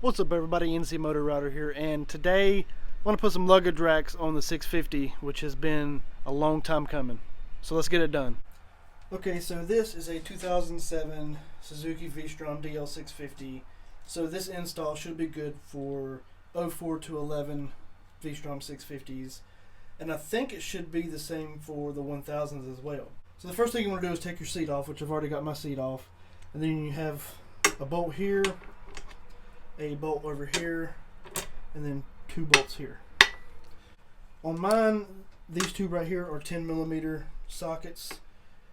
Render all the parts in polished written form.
What's up everybody, NCmotoRIDER here, and today I want to put some luggage racks on the 650, which has been a long time coming. So let's get it done. Okay, so this is a 2007 Suzuki VSTROM DL650. So this install should be good for 04 to 11 VSTROM 650s. And I think it should be the same for the 1000s as well. So the first thing you want to do is take your seat off, which I've already got my seat off. And then you have a bolt here, a bolt over here, and then two bolts here. On mine, these two right here are 10mm sockets,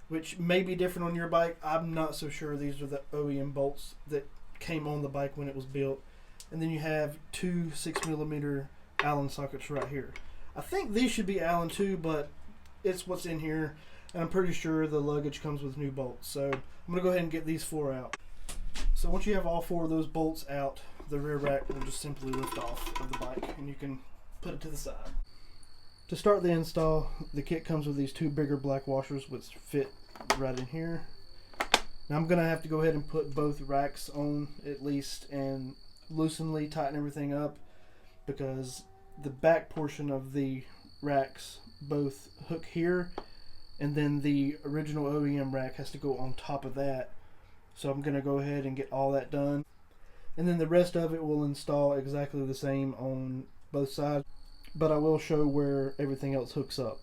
which may be different on your bike. I'm not so sure. These are the OEM bolts that came on the bike when it was built. And then you have two 6mm Allen sockets right here. I think these should be Allen too, but it's what's in here, and I'm pretty sure the luggage comes with new bolts. So I'm gonna go ahead and get these four out. So once you have all four of those bolts out, the rear rack will just simply lift off of the bike and you can put it to the side. To start the install, the kit comes with these two bigger black washers which fit right in here. Now I'm gonna have to go ahead and put both racks on at least and loosenly tighten everything up, because the back portion of the racks both hook here, and then the original OEM rack has to go on top of that. So I'm going to go ahead and get all that done, and then the rest of it will install exactly the same on both sides, but I will show where everything else hooks up.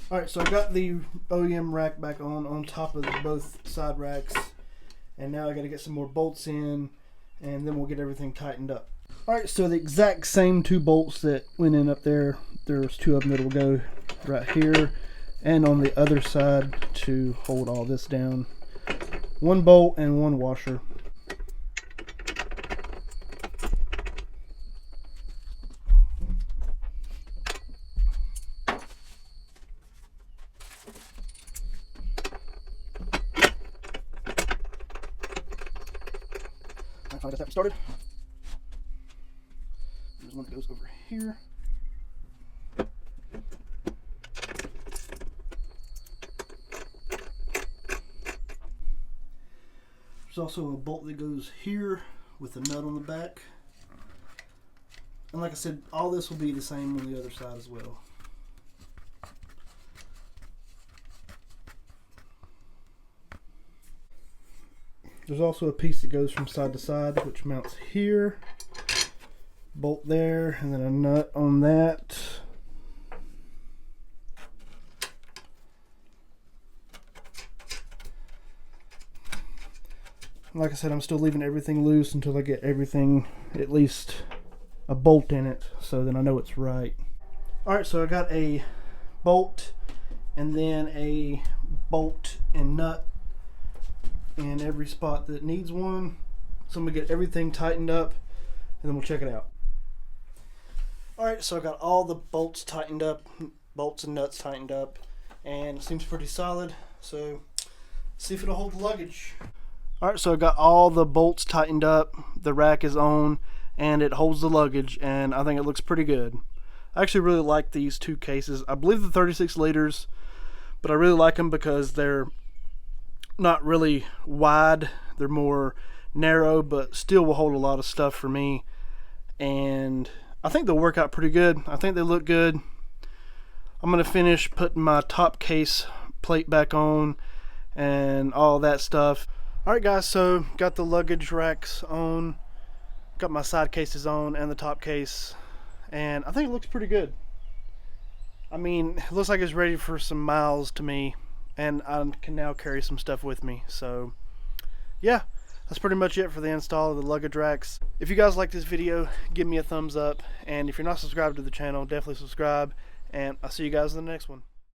Alright, so I got the OEM rack back on top of both side racks, and now I got to get some more bolts in, and then we'll get everything tightened up. Alright, so the exact same two bolts that went in up there, there's two of them that will go right here and on the other side to hold all this down. One bolt and one washer. I got that started. There's one that goes over here. There's also a bolt that goes here with a nut on the back. And like I said, all this will be the same on the other side as well. There's also a piece that goes from side to side, which mounts here, bolt there, and then a nut on that. Like I said, I'm still leaving everything loose until I get everything, at least a bolt in it, so then I know it's right. Alright, so I got a bolt and then a bolt and nut in every spot that needs one. So I'm gonna get everything tightened up and then we'll check it out. Alright, so I got all the bolts tightened up, bolts and nuts tightened up, and it seems pretty solid. So see if it'll hold the luggage. Alright, so I got all the bolts tightened up, the rack is on, and it holds the luggage, and I think it looks pretty good. I actually really like these two cases. I believe they're 36 liters, but I really like them because they're not really wide, they're more narrow, but still will hold a lot of stuff for me, and I think they'll work out pretty good. I think they look good. I'm going to finish putting my top case plate back on and all that stuff. Alright guys, so got the luggage racks on, got my side cases on and the top case, and I think it looks pretty good. I mean, it looks like it's ready for some miles to me, and I can now carry some stuff with me. So yeah, that's pretty much it for the install of the luggage racks. If you guys like this video, give me a thumbs up, and if you're not subscribed to the channel, definitely subscribe, and I'll see you guys in the next one.